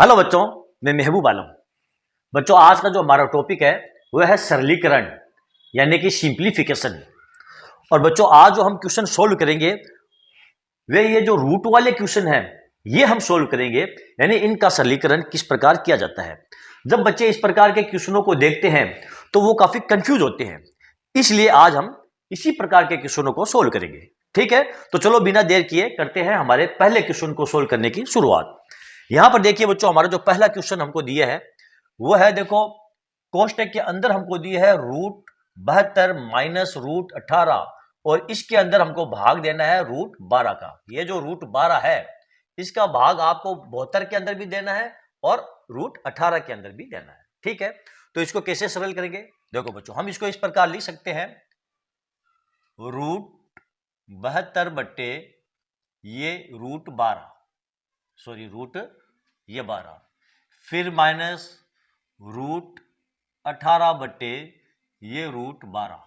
Hello बच्चों, मैं महबूब आलम। बच्चों, आज का जो हमारा टॉपिक है वह है सरलीकरण यानी कि सिंप्लीफिकेशन। और बच्चों, आज जो हम क्वेश्चन सोल्व करेंगे वे ये जो रूट वाले क्वेश्चन हैं ये हम सोल्व करेंगे, यानी इनका सरलीकरण किस प्रकार किया जाता है। जब बच्चे इस प्रकार के क्वेश्चनों को देखते हैं तो वो काफी कंफ्यूज होते हैं, इसलिए आज हम इसी प्रकार के क्वेश्चनों को सोल्व करेंगे। ठीक है, तो चलो बिना देर किए करते हैं हमारे पहले क्वेश्चन को सोल्व करने की शुरुआत। यहां पर देखिए बच्चों, हमारा जो पहला क्वेश्चन हमको दिया है वो है, देखो कोष्टक के अंदर हमको दिया है √72 माइनस √18 और इसके अंदर हमको भाग देना है √12 का। ये जो √12 है इसका भाग आपको 72 के अंदर भी देना है और √18 के अंदर भी देना है। ठीक है, तो इसको कैसे सरल करेंगे? देखो बच्चों, हम इसको इस प्रकार लिख सकते हैं, √72 बट्टे ये √12, सॉरी √12, फिर माइनस √18 बट्टे ये √12।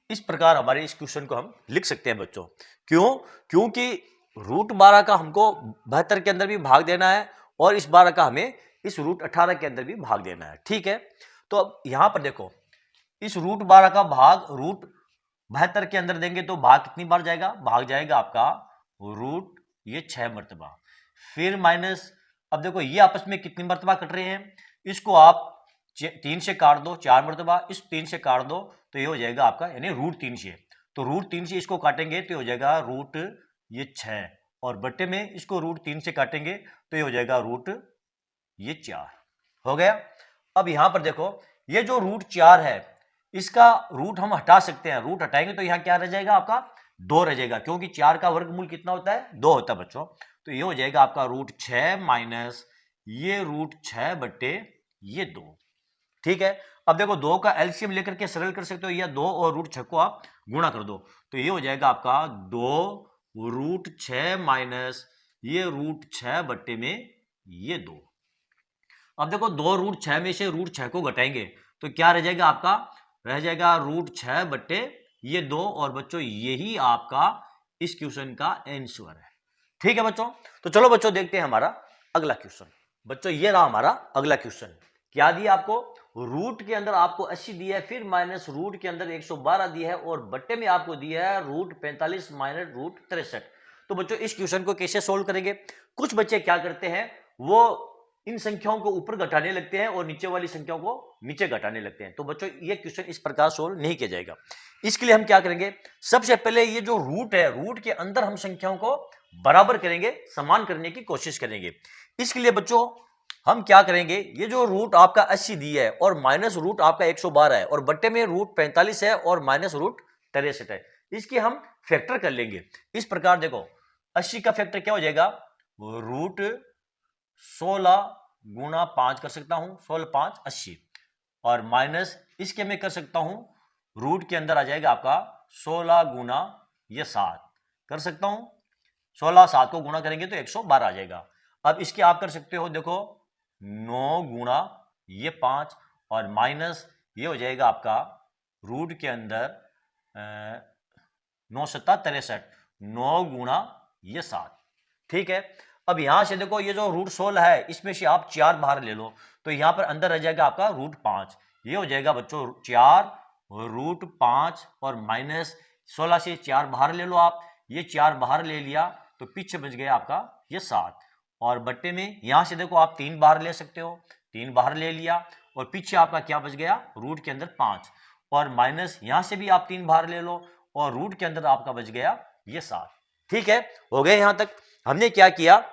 इस प्रकार हमारे इस क्वेश्चन को हम लिख सकते हैं बच्चों। क्यों? क्योंकि √12 का हमको 72 के अंदर भी भाग देना है और इस 12 का हमें इस √18 के अंदर भी भाग देना है। ठीक है, तो अब यहां पर देखो, इस √12 का भाग √72 के अंदर देंगे तो भाग कितनी बार जाएगा? भाग जाएगा आपका ये 6 मरतबा, फिर माइनस, अब देखो ये आपस में कितनी मरतबा कट रहे हैं, इसको आप 3 से काट दो 4 मरतबा, इस 3 से काट दो तो ये हो जाएगा आपका, यानी √3 से, तो √3 से इसको काटेंगे तो ये हो जाएगा ये 6 और बट्टे में इसको √3 से काटेंगे तो ये हो जाएगा ये 4 हो गया। अब यहां पर देखो, ये जो √4 है इसका रूट हम हटा सकते हैं, रूट हटाएंगे तो यहां क्या रह जाएगा? आपका 2 रह जाएगा, क्योंकि 4 का वर्गमूल कितना होता है? 2 होता है बच्चों। तो ये हो जाएगा आपका √6 माइनस ये √6 बट्टे ये 2। ठीक है, अब देखो 2 का एलसीएम लेकर के सरल कर सकते हो, या 2 और √6 को आप गुणा कर दो तो ये हो जाएगा आपका 2 √6 माइनस ये √6 बट्टे में ये 2। अब देखो 2 √6 में से √6 को घटाएंगे तो क्या रह जाएगा? आपका रह जाएगा √6 बट्टे ये 2। और बच्चों यही आपका इस क्वेश्चन का आंसर है। ठीक है बच्चों, तो चलो बच्चों देखते हैं हमारा अगला क्वेश्चन। बच्चों ये रहा हमारा अगला क्वेश्चन। क्या दिया आपको? रूट के अंदर आपको 80 दिया है, फिर माइनस रूट के अंदर 112 दिया है और बट्टे में आपको दिया है √45 माइनस √63। तो बच्चों इस क्वेश्चन को कैसे सोल्व करेंगे? कुछ बच्चे क्या करते हैं, वो इन संख्याओं को ऊपर घटाने लगते हैं और नीचे वाली संख्याओं को नीचे घटाने लगते हैं। तो बच्चों ये क्वेश्चन इस प्रकार सोल्व नहीं किया जाएगा। इसके लिए हम क्या करेंगे, सबसे पहले ये जो रूट है, रूट के अंदर हम संख्याओं को बराबर करेंगे, समान करने की कोशिश करेंगे। इसके लिए बच्चों हम क्या करेंगे, ये जो रूट आपका 80 दिया है और माइनस रूट आपका 112 है और बट्टे में √45 है और माइनस √63 है, इसके हम फैक्टर कर लेंगे। इस प्रकार देखो 80 का फैक्टर क्या हो जाएगा? √16 गुणा 5 कर सकता हूं, 16 5 80, और माइनस इसके मैं कर सकता हूं, रूट के अंदर आ जाएगा आपका 16 गुणा ये 7 कर सकता हूं, 16 7 को गुणा करेंगे तो 112 आ जाएगा। अब इसके आप कर सकते हो, देखो 9 गुणा ये 5 और माइनस ये हो जाएगा आपका रूट के अंदर 9 7 63, 9 गुणा ये 7। ठीक है, अब यहां से देखो ये जो √16 है इसमें से आप 4 बाहर ले लो तो यहां पर अंदर रह जाएगा आपका √5। ये हो जाएगा बच्चों 4 √5 और माइनस 16 से 4 बाहर ले लो आप, ये 4 बाहर ले लिया तो पीछे बच गया आपका ये 7 और बट्टे में यहां से देखो आप 3 बाहर ले सकते हो, 3 बाहर ले लिया और पीछे आपका क्या बच गया? रूट के अंदर 5 और माइनस यहां से भी आप 3 बाहर ले लो और रूट के अंदर आपका बच गया ये 7। ठीक है, हो गए यहां तक। हमने क्या किया,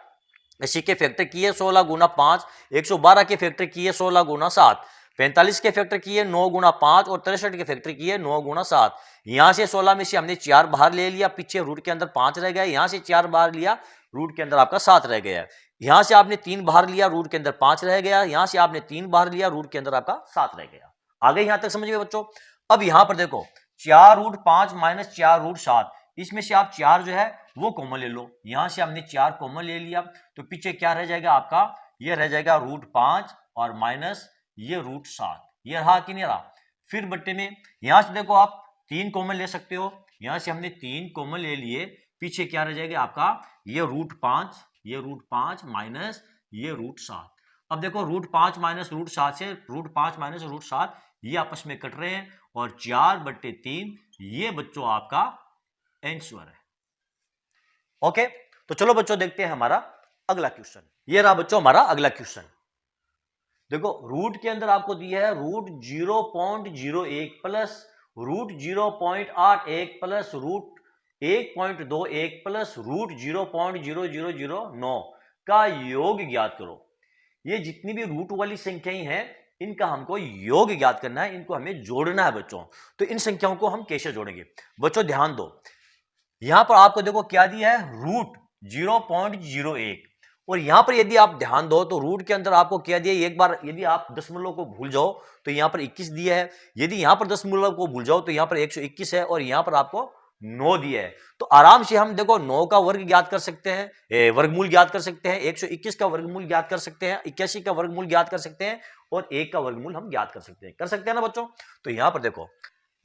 80 के फैक्टर किए 16 गुना 5, 112 के फैक्टर किए 16 गुना 7, 45 के फैक्टर किए 9 गुना 5 और 63 के फैक्टर किए 9 गुना 7। यहां से 16 में से हमने 4 बाहर ले लिया, पीछे रूट के अंदर 5 रह गया, यहां से 4 बाहर लिया, रूट के अंदर आपका 7 रह गया। यहां से आपने 3 बाहर लिया, रूट के अंदर 5 रह गया, यहां से आपने 3 बाहर लिया, रूट के अंदर आपका 7 रह गया। आगे यहां तक समझ गए बच्चों? अब यहां पर देखो 4√5 माइनस 4√7, इसमें से आप 4 जो है वो कॉमन ले लो, यहां से हमने 4 कॉमन ले लिया तो पीछे क्या रह जाएगा आपका? ये रह जाएगा √5 और माइनस ये √7, ये रहा कि नहीं रहा? फिर बट्टे में यहां से देखो आप 3 कॉमन ले सकते हो, यहां से हमने 3 कॉमन ले लिए, पीछे क्या रह जाएगा आपका? ये √5 माइनस ये √7 अब देखो √5 माइनस √7 से √5 माइनस √7 ये आपस में कट रहे हैं और 4/3 ये बच्चों आपका आंसर है। ओके, तो चलो बच्चों देखते हैं हमारा अगला क्वेश्चन। ये रहा बच्चों हमारा अगला क्वेश्चन। देखो रूट के अंदर आपको दिया है √0.01 प्लस √0.81 प्लस √1.21 प्लस √0.0009 का योग ज्ञात करो। ये जितनी भी रूट वाली संख्याएं हैं इनका हमको योग ज्ञात करना है, इनको हमें जोड़ना है बच्चों। तो इन संख्याओं को हम कैसे जोड़ेंगे बच्चों, ध्यान दो। यहां पर आपको देखो क्या दिया है √0.01 और यहां पर यदि आप ध्यान दो तो रूट के अंदर आपको क्या दिया, एक बार यदि आप दशमलव को भूल जाओ तो यहां पर 21 दिया है, यदि यहां पर दशमलव को भूल जाओ तो यहां पर 121 है और यहां पर आपको 9 दिया है। तो आराम से हम देखो 9 का वर्ग ज्ञात कर सकते हैं, वर्गमूल ज्ञात कर सकते हैं, 121 का वर्गमूल ज्ञात कर सकते हैं, 81 का वर्गमूल ज्ञात कर सकते हैं और 1 का वर्गमूल हम ज्ञात कर सकते हैं ना बच्चों। तो यहां पर देखो,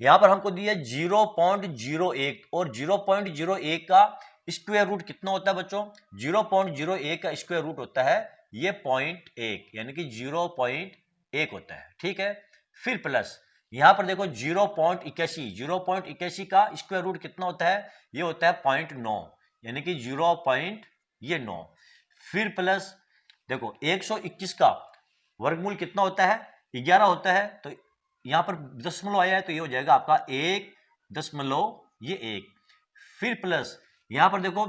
यहां पर हमको दिया 0.01 और 0.01 का स्क्वायर रूट कितना होता है बच्चों, 0.01 का स्क्वायर रूट होता है ये 0.1 यानी कि 0.1 होता है, ठीक है। फिर प्लस यहां पर देखो 0.81 का स्क्वायर रूट कितना होता है, ये होता है 0.9 यानी कि 0.9। फिर प्लस देखो 121 का वर्गमूल कितना होता है, 11 होता है। तो यहां पर दशमलव आया है तो ये हो जाएगा आपका 1.1। फिर प्लस यहां पर देखो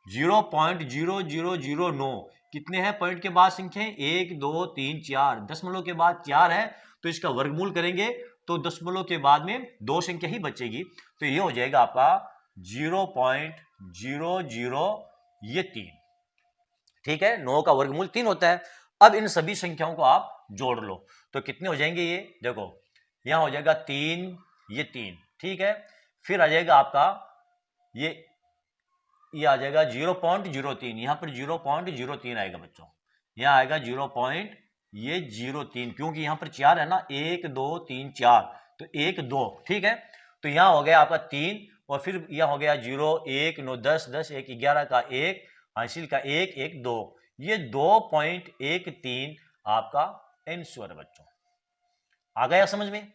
0.0009 कितने हैं, पॉइंट के बाद संख्या 1 2 3 4, दशमलव के बाद 4 है तो इसका वर्गमूल करेंगे तो दशमलव के बाद में 2 संख्या ही बचेगी, तो ये हो जाएगा आपका 0.00 ठीक है। 9 का वर्गमूल 3 होता है। अब इन सभी संख्याओं को आप जोड़ लो तो कितने हो जाएंगे, ये देखो यहां हो जाएगा 3, ये 3, ठीक है। फिर आ जाएगा आपका ये आ जाएगा 0.03, यहां पर 0.03 आएगा बच्चों, यहां आएगा 0.03 क्योंकि यहां पर 4 है ना, 1 2 3 4 तो 1 2, ठीक है। तो यहां हो गया आपका 3 और फिर यहां हो गया 0 1 9 10 10 1 11 का 1 हासिल का 1 1 2, ये 2.13 आपका आंसर है बच्चों। आ गया समझ में,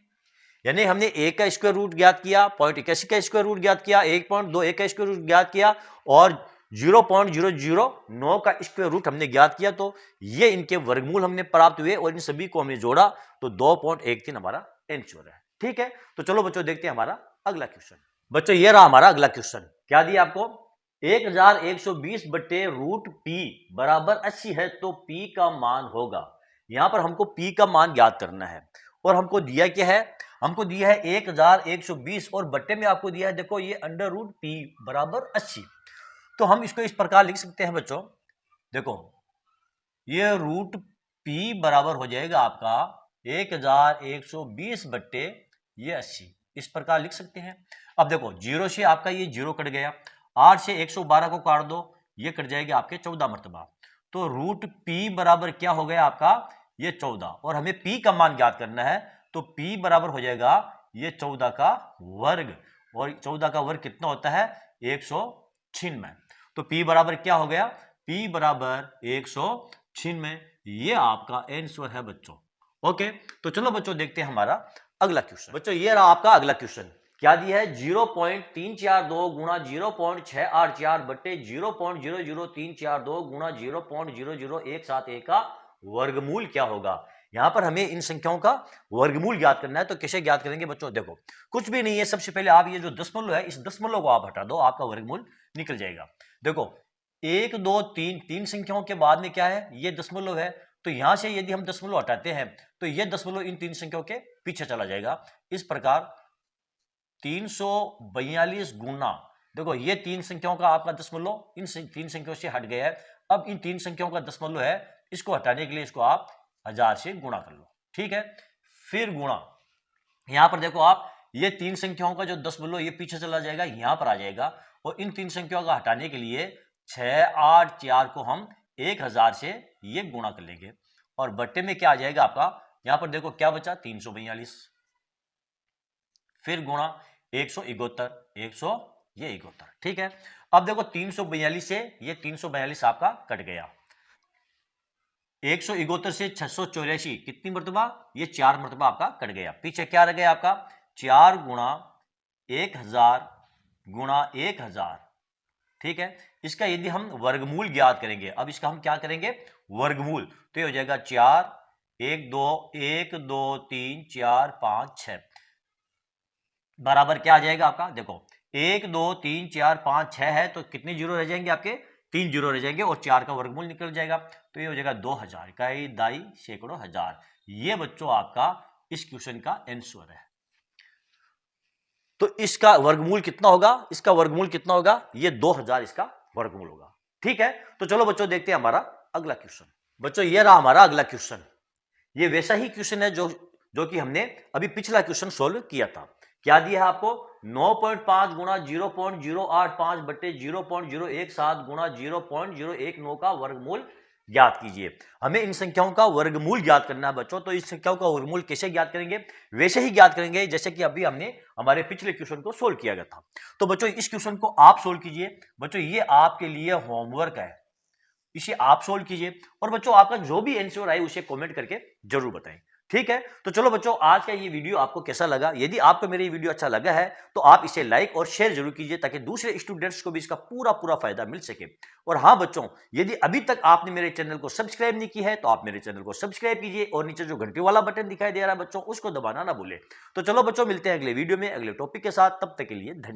यानी हमने 1 का स्क्वायर रूट ज्ञात किया, 0.81 का स्क्वायर रूट ज्ञात किया, 1.21 का स्क्वायर रूट ज्ञात किया और 0.009 का स्क्वायर रूट हमने ज्ञात किया। तो ये इनके वर्गमूल हमने प्राप्त हुए और इन सभी को हमने जोड़ा तो 2.13 हमारा आंसर है, ठीक है। तो चलो बच्चों देखते हैं हमारा अगला क्वेश्चन। बच्चों ये रहा हमारा अगला क्वेश्चन, क्या दिया आपको, 1120/√p बराबर 80 है तो p का मान होगा। यहां पर हमको p का मान ज्ञात करना है और हमको दिया क्या है, हमको दिया है 1120 और बट्टे में आपको दिया है देखो ये √p बराबर 80। तो हम इसको इस प्रकार लिख सकते हैं बच्चों, देखो ये √p बराबर हो जाएगा आपका 1120 बट्टे ये 80, इस प्रकार लिख सकते हैं। अब देखो 0 से आपका ये 0 कट गया, 8 से 112 को काट दो, ये कट जाएगा आपके 14 मरतबा। तो √p बराबर क्या हो गया आपका ये 14 और हमें p का मान ज्ञात करना है तो p बराबर हो जाएगा ये 14 का वर्ग और 14 का वर्ग कितना होता है 196। तो p बराबर क्या हो गया, p बराबर 196, ये आपका आंसर है बच्चों। ओके, तो चलो बच्चों देखते हैं हमारा अगला क्वेश्चन। बच्चों ये रहा आपका अगला क्वेश्चन, क्या दिया है 0.342 गुणा 0.684 बट्टे 0.00342 गुणा 0.00171 का वर्गमूल क्या होगा। यहां पर हमें इन संख्याओं का वर्गमूल ज्ञात करना है। तो कैसे ज्ञात करेंगे बच्चों, देखो कुछ भी नहीं है, सबसे पहले आप ये जो दशमलव है इस दशमलव को आप हटा दो, आपका वर्गमूल निकल जाएगा। देखो 1 2 3 तीन संख्याओं के बाद में क्या है, ये दशमलव है, तो यहां से यदि हम दशमलव हटाते हैं तो ये दशमलव इन तीन संख्याओं के पीछे चला जाएगा। इस प्रकार 342 गुना, देखो ये तीन संख्याओं का आपका दशमलव इन तीन संख्याओं से हट गया है। अब इन तीन संख्याओं का दशमलव है, इसको हटाने के लिए इसको आप 1000 से गुणा कर लो, ठीक है। फिर गुणा, यहां पर देखो आप ये तीन संख्याओं का जो दशमलव ये पीछे चला जाएगा, यहां पर आ जाएगा और इन तीन संख्याओं का हटाने के लिए 684 को हम 1000 से ये गुणा कर लेंगे और बट्टे में क्या आ जाएगा आपका, यहां पर देखो क्या बचा 342, फिर गुणा 171 ये 71, ठीक है। अब देखो 342 से ये 342 आपका कट गया, 171 से 684 कितनी मरतबा? ये 4 मरतबा आपका कट गया। पीछे क्या रह गया आपका? 4 गुणा 1000 गुणा 1000। ठीक है, इसका यदि हम वर्गमूल ज्ञात करेंगे, अब इसका हम क्या करेंगे? वर्गमूल। तो ये हो जाएगा 4, 1 2 3 4 5 6 बराबर क्या आ जाएगा आपका? देखो 1 2 3 4 5 6 है, तो कितने जीरो रह जाएंगे आपके? 3 जीरो रह जाएंगे, और 4 का वर्गमूल निकल जाएगा। तो ये हो जाएगा 2000, इकाई दाई सैकड़ों हजार। ये बच्चों आपका इस क्वेश्चन का आंसर है। तो इसका वर्गमूल कितना होगा? इसका वर्गमूल कितना होगा? ये 2000 इसका वर्गमूल होगा। ठीक है, तो चलो बच्चों देखते हैं हमारा अगला क्वेश्चन। बच्चों ये रहा हमारा अगला क्वेश्चन। ये वैसा ही क्वेश्चन है जो कि हमने अभी पिछला क्वेश्चन सोल्व किया था। क्या दिया है आपको? 9.5 गुणा 0.085 बट्टे 0.017 गुणा 0.019 का वर्गमूल ज्ञात कीजिए। हमें इन संख्याओं का वर्गमूल ज्ञात करना है बच्चों। तो इस संख्याओं का वर्गमूल कैसे ज्ञात करेंगे? वैसे ही ज्ञात करेंगे जैसे कि अभी हमने हमारे पिछले क्वेश्चन को सोल्व किया गया था। तो बच्चों इस क्वेश्चन को आप सोल्व कीजिए। बच्चों ये आपके लिए होमवर्क है, इसे आप सोल्व कीजिए, और बच्चों आपका जो भी आंसर आए उसे कमेंट करके जरूर बताएं। ठीक है, तो चलो बच्चों आज का ये वीडियो आपको कैसा लगा? यदि आपको मेरा ये वीडियो अच्छा लगा है तो आप इसे लाइक और शेयर जरूर कीजिए, ताकि दूसरे स्टूडेंट्स को भी इसका पूरा फायदा मिल सके। और हाँ बच्चों, यदि अभी तक आपने मेरे चैनल को सब्सक्राइब नहीं किया है तो आप मेरे चैनल को सब्सक्राइब कीजिए, और नीचे जो घंटी वाला बटन दिखाई दे रहा है बच्चों, उसको दबाना ना भूलें। तो चलो बच्चों, मिलते हैं अगले वीडियो में अगले टॉपिक के साथ। तब तक के लिए धन्यवाद।